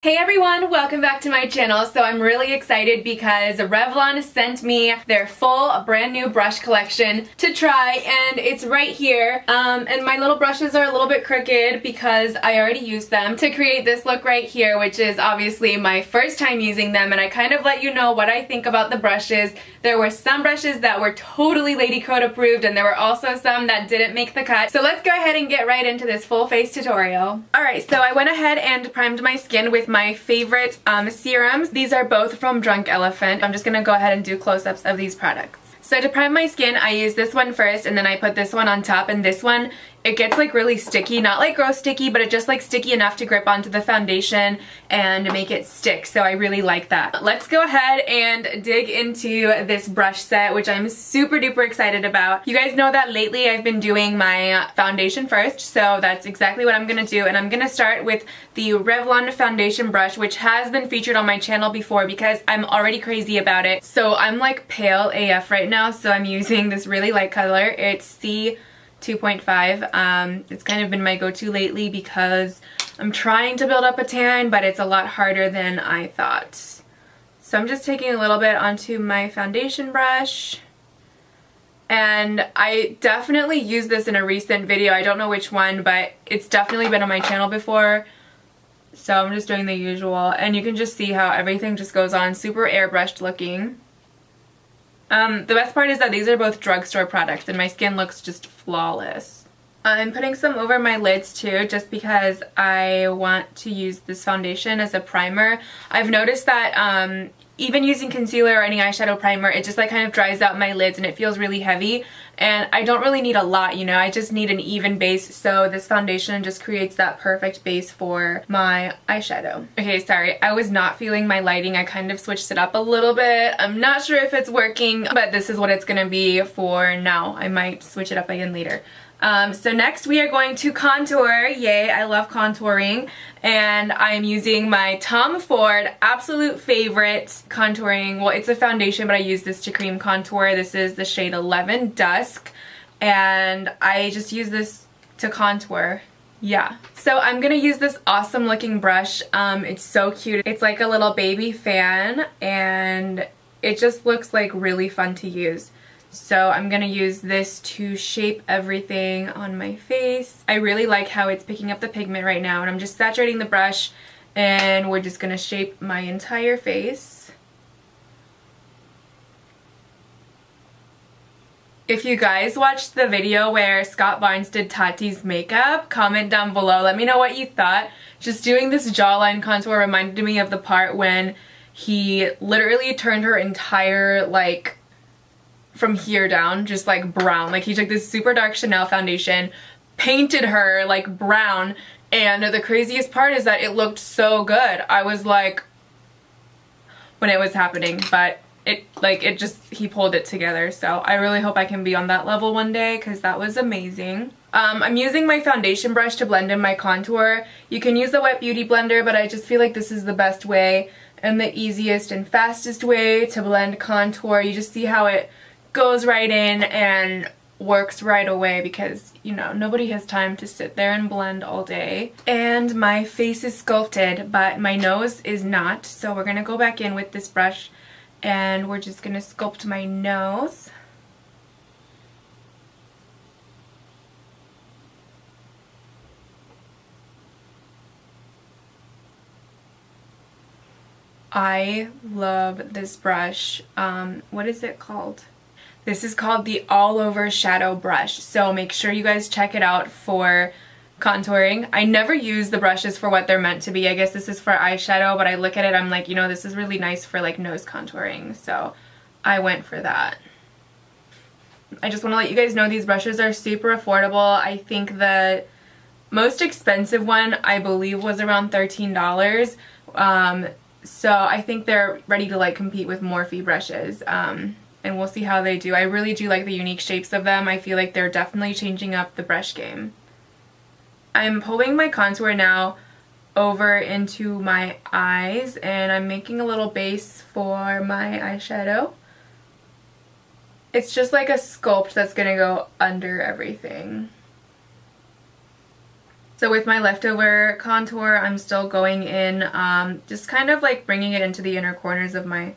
Hey everyone, welcome back to my channel. So I'm really excited because Revlon sent me their full brand new brush collection to try, and it's right here. And my little brushes are a little bit crooked because I already used them to create this look right here, which is obviously my first time using them, and I kind of let you know what I think about the brushes. There were some brushes that were totally LadyCode approved, and there were also some that didn't make the cut. So let's go ahead and get right into this full face tutorial. Alright, so I went ahead and primed my skin with my favorite serums. These are both from Drunk Elephant. I'm just gonna go ahead and do close-ups of these products. So to prime my skin, I use this one first, and then I put this one on top, and this one, it gets like really sticky, not like gross sticky, but it just like sticky enough to grip onto the foundation and make it stick, so I really like that. Let's go ahead and dig into this brush set, which I'm super duper excited about. You guys know that lately I've been doing my foundation first, so that's exactly what I'm gonna do, and I'm gonna start with the Revlon foundation brush, which has been featured on my channel before because I'm already crazy about it. So I'm like pale AF right now, so I'm using this really light color. It's C2.5. It's kind of been my go-to lately because I'm trying to build up a tan, but it's a lot harder than I thought. So I'm just taking a little bit onto my foundation brush, and I definitely used this in a recent video. I don't know which one, but it's definitely been on my channel before. So I'm just doing the usual, and you can just see how everything just goes on super airbrushed looking. The best part is that these are both drugstore products, and my skin looks just flawless. I'm putting some over my lids too, just because I want to use this foundation as a primer. I've noticed that even using concealer or any eyeshadow primer, it just like kind of dries out my lids and it feels really heavy, and I don't really need a lot, you know, I just need an even base, so this foundation just creates that perfect base for my eyeshadow. Okay, sorry, I was not feeling my lighting. I kind of switched it up a little bit. I'm not sure if it's working, but this is what it's gonna be for now. I might switch it up again later. So next we are going to contour. Yay, I love contouring, and I'm using my Tom Ford absolute favorite contouring. Well, it's a foundation, but I use this to cream contour. This is the shade 11 Dusk, and I just use this to contour. Yeah. So I'm gonna use this awesome looking brush. It's so cute. It's like a little baby fan, and it just looks like really fun to use. So I'm gonna use this to shape everything on my face. I really like how it's picking up the pigment right now, and I'm just saturating the brush, and we're just gonna shape my entire face. If you guys watched the video where Scott Barnes did Tati's makeup, comment down below. Let me know what you thought. Just doing this jawline contour reminded me of the part when he literally turned her entire, like, from here down, just like brown. Like, he took this super dark Chanel foundation, painted her like brown, and the craziest part is that it looked so good. I was like, when it was happening, but he pulled it together. So I really hope I can be on that level one day, because that was amazing. I'm using my foundation brush to blend in my contour. You can use the wet beauty blender, but I just feel like this is the best way and the easiest and fastest way to blend contour. You just see how it goes right in and works right away, because, you know, nobody has time to sit there and blend all day. And my face is sculpted, but my nose is not, so we're gonna go back in with this brush and we're just gonna sculpt my nose. I love this brush. What is it called? This is called the All Over Shadow Brush, so make sure you guys check it out for contouring. I never use the brushes for what they're meant to be. I guess this is for eyeshadow, but I look at it, I'm like, you know, this is really nice for like nose contouring, so I went for that. I just want to let you guys know these brushes are super affordable. I think the most expensive one, I believe, was around $13. So I think they're ready to like compete with Morphe brushes. And we'll see how they do. I really do like the unique shapes of them. I feel like they're definitely changing up the brush game. I'm pulling my contour now over into my eyes, and I'm making a little base for my eyeshadow. It's just like a sculpt that's gonna go under everything. So with my leftover contour, I'm still going in, just kind of like bringing it into the outer corners of my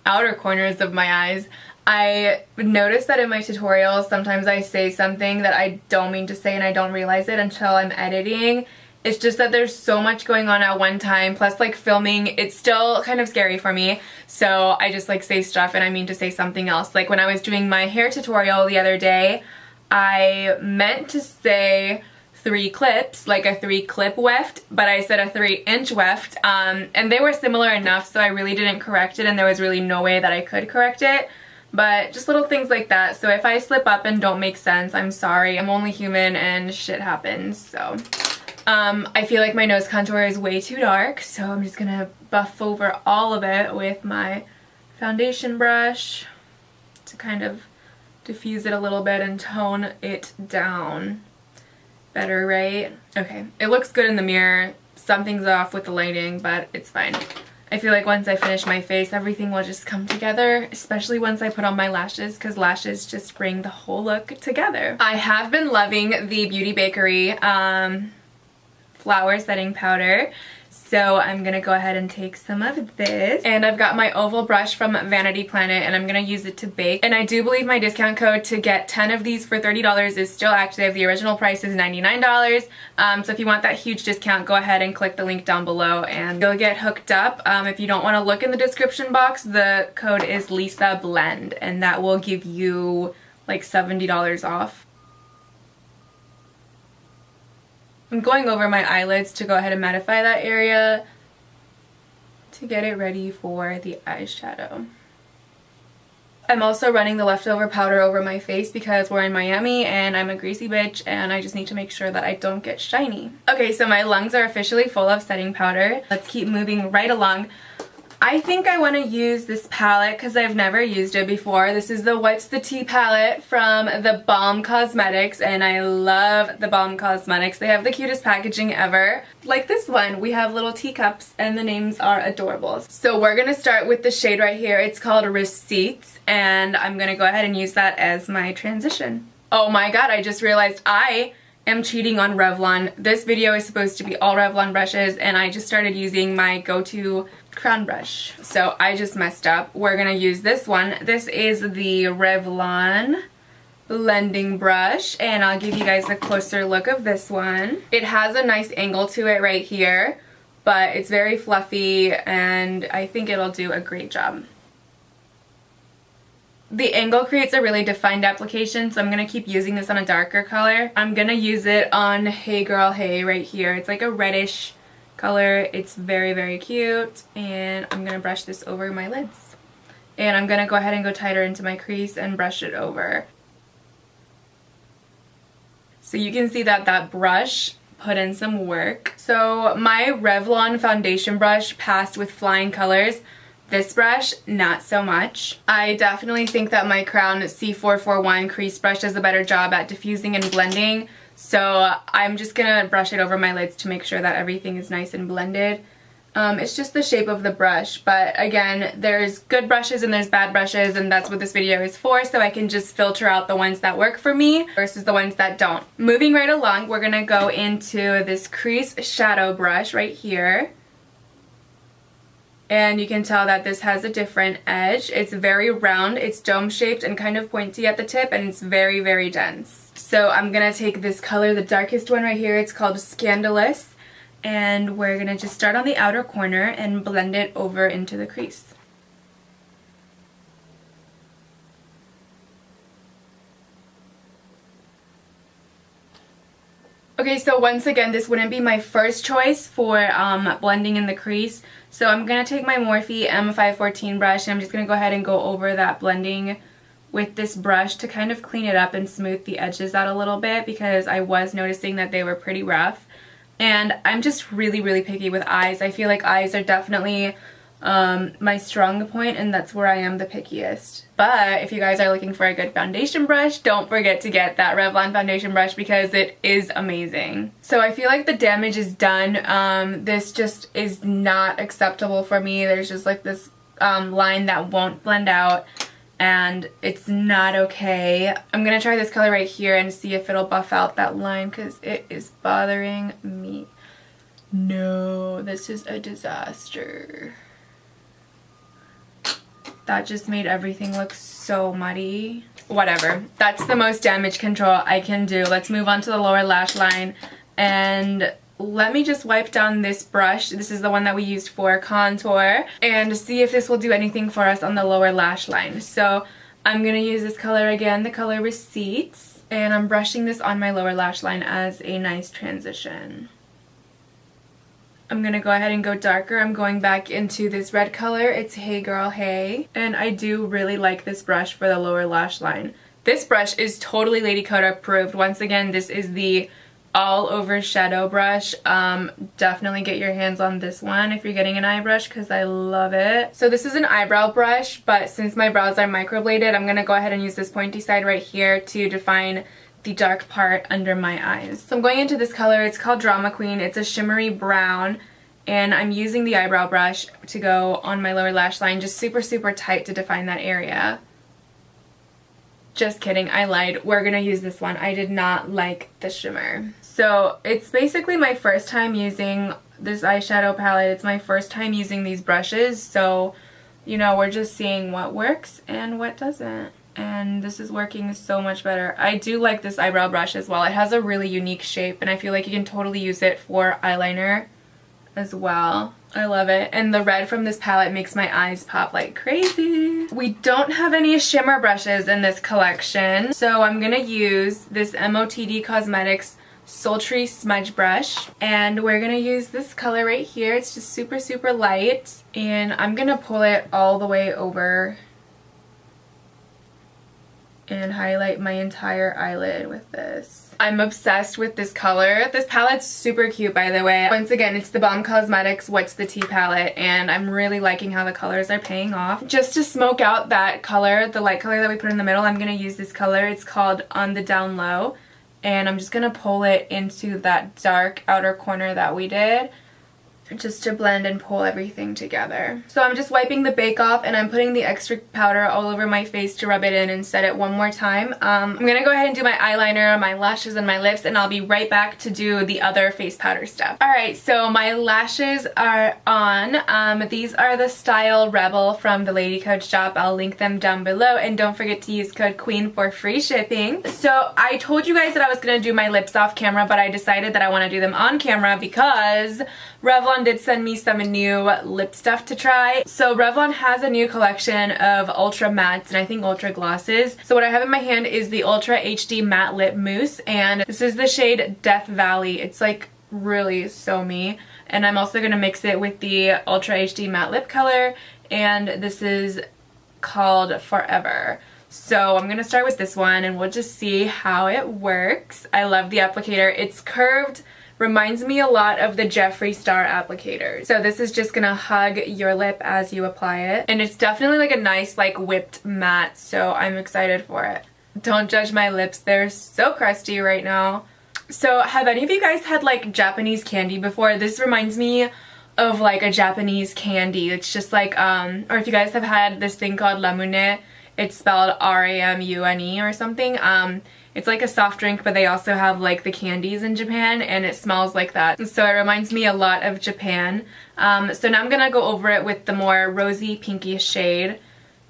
eyes. I noticed that in my tutorials, sometimes I say something that I don't mean to say and I don't realize it until I'm editing. It's just that there's so much going on at one time, plus like filming, it's still kind of scary for me. So I just like say stuff and I mean to say something else. Like when I was doing my hair tutorial the other day, I meant to say 3 clips, like a 3-clip weft, but I said a 3-inch weft, and they were similar enough, so I really didn't correct it, and there was really no way that I could correct it. But just little things like that. So if I slip up and don't make sense, I'm sorry. I'm only human and shit happens. So I feel like my nose contour is way too dark, so I'm just gonna buff over all of it with my foundation brush to kind of diffuse it a little bit and tone it down. Better, right? Okay, it looks good in the mirror. Something's off with the lighting, but it's fine. I feel like once I finish my face, everything will just come together, especially once I put on my lashes, because lashes just bring the whole look together. I have been loving the Beauty Bakerie flower setting powder. So I'm going to go ahead and take some of this. And I've got my oval brush from Vanity Planet and I'm going to use it to bake. And I do believe my discount code to get 10 of these for $30 is still active. The original price is $99. So if you want that huge discount, go ahead and click the link down below and you'll get hooked up. If you don't want to look in the description box, the code is Lisa Blend and that will give you like $70 off. I'm going over my eyelids to go ahead and mattify that area to get it ready for the eyeshadow. I'm also running the leftover powder over my face because we're in Miami and I'm a greasy bitch and I just need to make sure that I don't get shiny. Okay, so my lungs are officially full of setting powder. Let's keep moving right along. I think I want to use this palette because I've never used it before. This is the What's the Tea palette from the Balm Cosmetics, and I love the Balm Cosmetics. They have the cutest packaging ever. Like this one, we have little teacups and the names are adorable. So we're going to start with the shade right here. It's called Receipts, and I'm going to go ahead and use that as my transition. Oh my god, I just realized I am cheating on Revlon. This video is supposed to be all Revlon brushes and I just started using my go-to crown brush. So I just messed up. We're gonna use this one. This is the Revlon blending brush and I'll give you guys a closer look of this one. It has a nice angle to it right here, but it's very fluffy and I think it'll do a great job. The angle creates a really defined application, so I'm going to keep using this on a darker color. I'm going to use it on Hey Girl Hey right here. It's like a reddish color. It's very, very cute. And I'm going to brush this over my lids. And I'm going to go ahead and go tighter into my crease and brush it over. So you can see that that brush put in some work. So my Revlon foundation brush passed with flying colors. This brush, not so much. I definitely think that my Crown C441 crease brush does a better job at diffusing and blending. So I'm just gonna brush it over my lids to make sure that everything is nice and blended. It's just the shape of the brush, but again, there's good brushes and there's bad brushes, and that's what this video is for, so I can just filter out the ones that work for me versus the ones that don't. Moving right along, we're gonna go into this crease shadow brush right here. And you can tell that this has a different edge. It's very round, it's dome shaped and kind of pointy at the tip, and it's very, very dense. So I'm gonna take this color, the darkest one right here, it's called Scandalous, and we're gonna just start on the outer corner and blend it over into the crease. Okay, so once again, this wouldn't be my first choice for blending in the crease. So I'm going to take my Morphe M514 brush and I'm just going to go ahead and go over that blending with this brush to kind of clean it up and smooth the edges out a little bit because I was noticing that they were pretty rough. And I'm just really, really picky with eyes. I feel like eyes are definitely my strong point, and that's where I am the pickiest. But if you guys are looking for a good foundation brush, don't forget to get that Revlon foundation brush because it is amazing. So I feel like the damage is done. This just is not acceptable for me. There's just like this line that won't blend out. and it's not okay. I'm gonna try this color right here and see if it'll buff out that line because it is bothering me. No, this is a disaster. That just made everything look so muddy. Whatever. That's the most damage control I can do. Let's move on to the lower lash line. And let me just wipe down this brush. This is the one that we used for contour. And see if this will do anything for us on the lower lash line. So I'm going to use this color again, the color Receipts. And I'm brushing this on my lower lash line as a nice transition. I'm going to go ahead and go darker. I'm going back into this red color. It's Hey Girl Hey. And I do really like this brush for the lower lash line. This brush is totally LadyCode approved. Once again, this is the all over shadow brush. Definitely get your hands on this one if you're getting an eye brush because I love it. So this is an eyebrow brush, but since my brows are microbladed, I'm going to go ahead and use this pointy side right here to define the dark part under my eyes. So I'm going into this color. It's called Drama Queen. It's a shimmery brown, and I'm using the eyebrow brush to go on my lower lash line, just super, super tight to define that area. Just kidding, I lied. We're gonna use this one. I did not like the shimmer. So it's basically my first time using this eyeshadow palette. It's my first time using these brushes, so you know, we're just seeing what works and what doesn't. And this is working so much better. I do like this eyebrow brush as well. It has a really unique shape, and I feel like you can totally use it for eyeliner as well. I love it. And the red from this palette makes my eyes pop like crazy. We don't have any shimmer brushes in this collection, so I'm gonna use this MOTD Cosmetics Sultry Smudge Brush, and we're gonna use this color right here. It's just super, super light, and I'm gonna pull it all the way over and highlight my entire eyelid with this. I'm obsessed with this color. This palette's super cute, by the way. Once again, it's the Balm Cosmetics What's the Tea palette, and I'm really liking how the colors are paying off. Just to smoke out that color, the light color that we put in the middle, I'm going to use this color. It's called On the Down Low, and I'm just going to pull it into that dark outer corner that we did, just to blend and pull everything together. So I'm just wiping the bake off, and I'm putting the extra powder all over my face to rub it in and set it one more time. I'm gonna go ahead and do my eyeliner, my lashes, and my lips, and I'll be right back to do the other face powder stuff. Alright, so my lashes are on. These are the Style Rebel from the LadyCode shop. I'll link them down below, and don't forget to use code QUEEN for free shipping. So I told you guys that I was gonna do my lips off camera, but I decided that I want to do them on camera because Revlon did send me some new lip stuff to try. So Revlon has a new collection of ultra mattes and I think ultra glosses. So what I have in my hand is the Ultra HD Matte Lip Mousse, and this is the shade Death Valley. It's like really so me. And I'm also going to mix it with the Ultra HD Matte Lip Color, and this is called Forever. So I'm going to start with this one and we'll just see how it works. I love the applicator. It's curved. Reminds me a lot of the Jeffree Star applicator. So this is just gonna hug your lip as you apply it. And it's definitely like a nice like whipped matte, so I'm excited for it. Don't judge my lips, they're so crusty right now. So have any of you guys had like Japanese candy before? This reminds me of like a Japanese candy. It's just like, or if you guys have had this thing called Ramune, it's spelled R-A-M-U-N-E or something. It's like a soft drink, but they also have like the candies in Japan, and it smells like that. So it reminds me a lot of Japan. So now I'm gonna go over it with the more rosy pinky shade.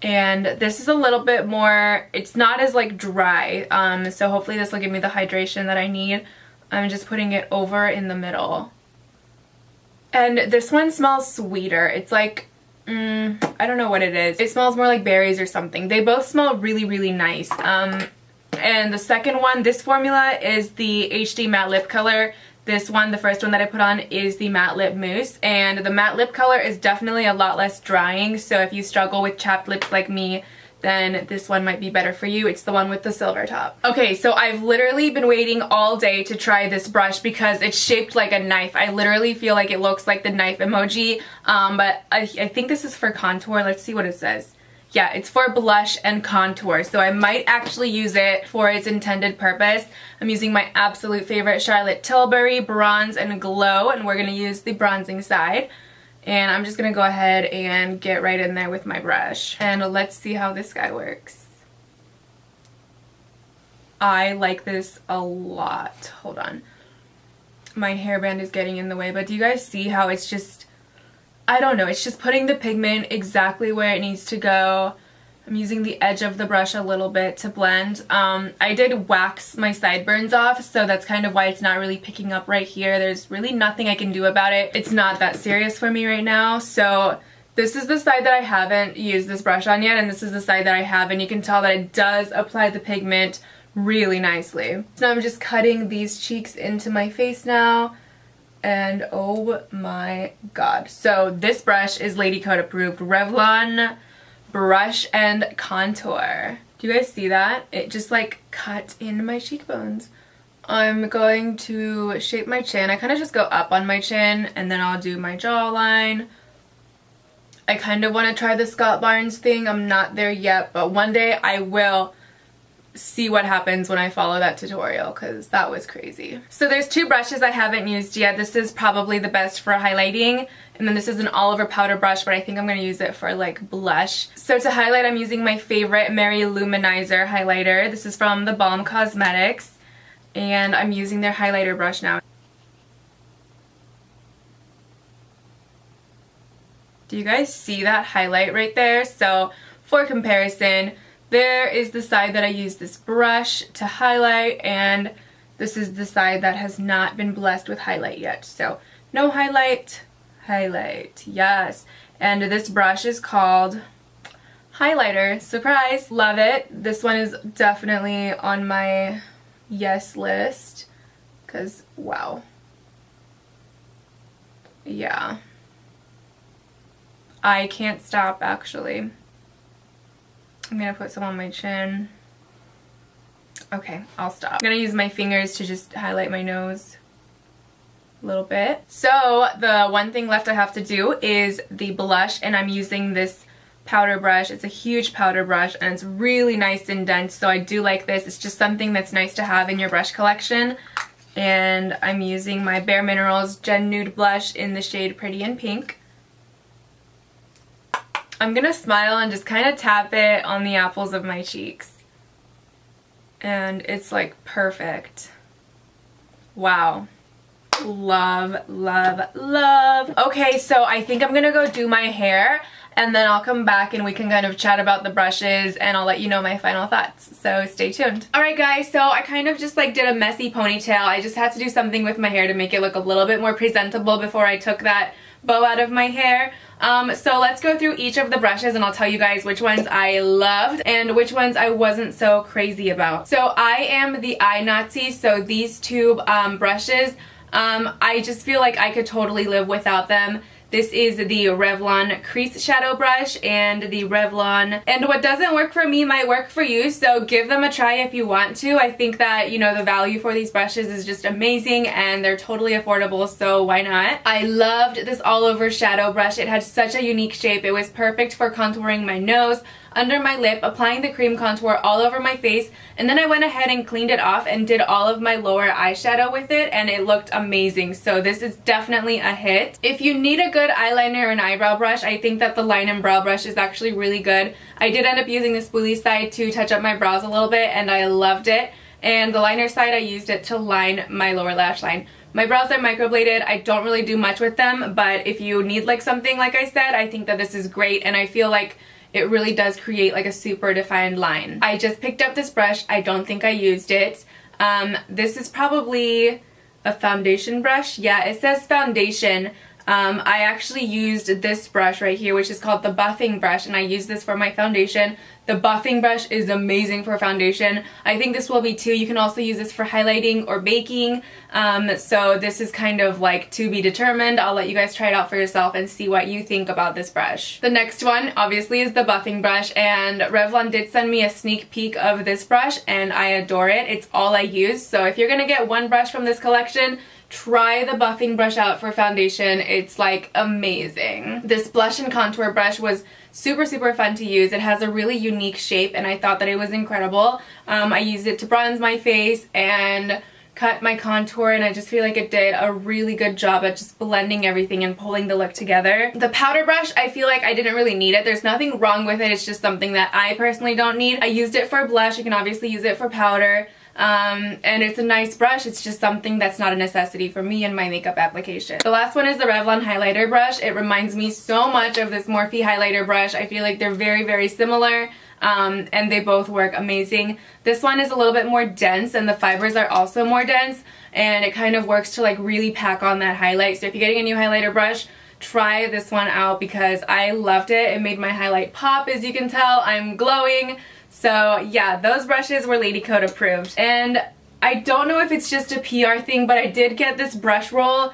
And this is a little bit more, it's not as like dry. So hopefully this will give me the hydration that I need. I'm just putting it over in the middle. And this one smells sweeter. It's like, I don't know what it is. It smells more like berries or something. They both smell really, really nice. And the second one, this formula is the HD Matte Lip Color. This one, the first one that I put on, is the Matte Lip Mousse. And the matte lip color is definitely a lot less drying. So if you struggle with chapped lips like me, then this one might be better for you. It's the one with the silver top. Okay, so I've literally been waiting all day to try this brush because it's shaped like a knife. I literally feel like it looks like the knife emoji. But I think this is for contour. Let's see what it says. Yeah, it's for blush and contour, so I might actually use it for its intended purpose. I'm using my absolute favorite Charlotte Tilbury Bronze and Glow, and we're going to use the bronzing side. And I'm just gonna go ahead and get right in there with my brush. And let's see how this guy works. I like this a lot. Hold on. My hairband is getting in the way, but do you guys see how it's just, I don't know, it's just putting the pigment exactly where it needs to go. I'm using the edge of the brush a little bit to blend. I did wax my sideburns off, so that's kind of why it's not really picking up right here. There's really nothing I can do about it. It's not that serious for me right now. So this is the side that I haven't used this brush on yet, and this is the side that I have, and you can tell that it does apply the pigment really nicely. So now I'm just cutting these cheeks into my face now. And oh my god. So this brush is LadyCode approved. Revlon brush and contour. Do you guys see that? It just like cut in my cheekbones. I'm going to shape my chin. I kind of just go up on my chin and then I'll do my jawline. I kind of want to try the Scott Barnes thing. I'm not there yet, but one day I will see what happens when I follow that tutorial, because that was crazy. So there's two brushes I haven't used yet. This is probably the best for highlighting, and then this is an all over powder brush, but I think I'm going to use it for like blush. So to highlight, I'm using my favorite Mary Lou Manizer highlighter. This is from the Balm Cosmetics, and I'm using their highlighter brush now. Do you guys see that highlight right there? So for comparison, there is the side that I use this brush to highlight, and this is the side that has not been blessed with highlight yet. So no highlight, highlight, yes. And this brush is called Highlighter. Surprise! Love it. This one is definitely on my yes list, because wow. Yeah. I can't stop actually. I'm gonna put some on my chin. Okay, I'll stop. I'm gonna use my fingers to just highlight my nose a little bit. So the one thing left I have to do is the blush, and I'm using this powder brush. It's a huge powder brush and it's really nice and dense, so I do like this. It's just something that's nice to have in your brush collection. And I'm using my Bare Minerals Gen Nude blush in the shade Pretty in Pink. I'm gonna smile and just kind of tap it on the apples of my cheeks. And it's like perfect. Wow. Love, love, love. Okay, so I think I'm gonna go do my hair, and then I'll come back and we can kind of chat about the brushes, and I'll let you know my final thoughts. So stay tuned. Alright guys, so I kind of just like did a messy ponytail. I just had to do something with my hair to make it look a little bit more presentable before I took that bow out of my hair. So let's go through each of the brushes and I'll tell you guys which ones I loved and which ones I wasn't so crazy about. So I am the eye Nazi, so these two brushes, I just feel like I could totally live without them. This is the Revlon Crease Shadow Brush and the Revlon, and what doesn't work for me might work for you, so give them a try if you want to. I think that, you know, the value for these brushes is just amazing and they're totally affordable, so why not? I loved this all over shadow brush. It had such a unique shape. It was perfect for contouring my nose, under my lip, applying the cream contour all over my face, and then I went ahead and cleaned it off and did all of my lower eyeshadow with it, and it looked amazing. So this is definitely a hit. If you need a good eyeliner or an eyebrow brush, I think that the Line and Brow brush is actually really good. I did end up using the spoolie side to touch up my brows a little bit, and I loved it. And the liner side, I used it to line my lower lash line. My brows are microbladed. I don't really do much with them, but if you need like something like I said, I think that this is great, and I feel like it really does create like a super defined line. I just picked up this brush. I don't think I used it. This is probably a foundation brush. Yeah, it says foundation. I actually used this brush right here, which is called the buffing brush, and I use this for my foundation. The buffing brush is amazing for foundation. I think this will be too. You can also use this for highlighting or baking. So this is kind of like to be determined. I'll let you guys try it out for yourself and see what you think about this brush. The next one obviously is the buffing brush, and Revlon did send me a sneak peek of this brush and I adore it. It's all I use. So if you're gonna get one brush from this collection, try the buffing brush out for foundation. It's like amazing. This blush and contour brush was super fun to use. It has a really unique shape and I thought that it was incredible. I used it to bronze my face and cut my contour, and I just feel like it did a really good job at just blending everything and pulling the look together. The powder brush, I feel like I didn't really need it. There's nothing wrong with it. It's just something that I personally don't need. I used it for blush. You can obviously use it for powder. And it's a nice brush. It's just something that's not a necessity for me in my makeup application. The last one is the Revlon highlighter brush. It reminds me so much of this Morphe highlighter brush. I feel like they're very, very similar. And they both work amazing. This one is a little bit more dense, and the fibers are also more dense, and it kind of works to like really pack on that highlight. So if you're getting a new highlighter brush, try this one out because I loved it. It made my highlight pop, as you can tell. I'm glowing. So yeah, those brushes were LadyCode approved. And I don't know if it's just a PR thing, but I did get this brush roll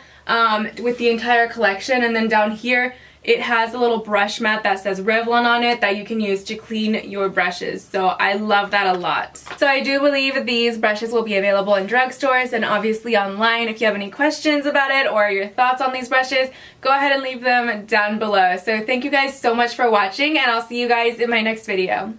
with the entire collection, and then down here it has a little brush mat that says Revlon on it that you can use to clean your brushes. So I love that a lot. So I do believe these brushes will be available in drugstores and obviously online. If you have any questions about it or your thoughts on these brushes, go ahead and leave them down below. So thank you guys so much for watching, and I'll see you guys in my next video.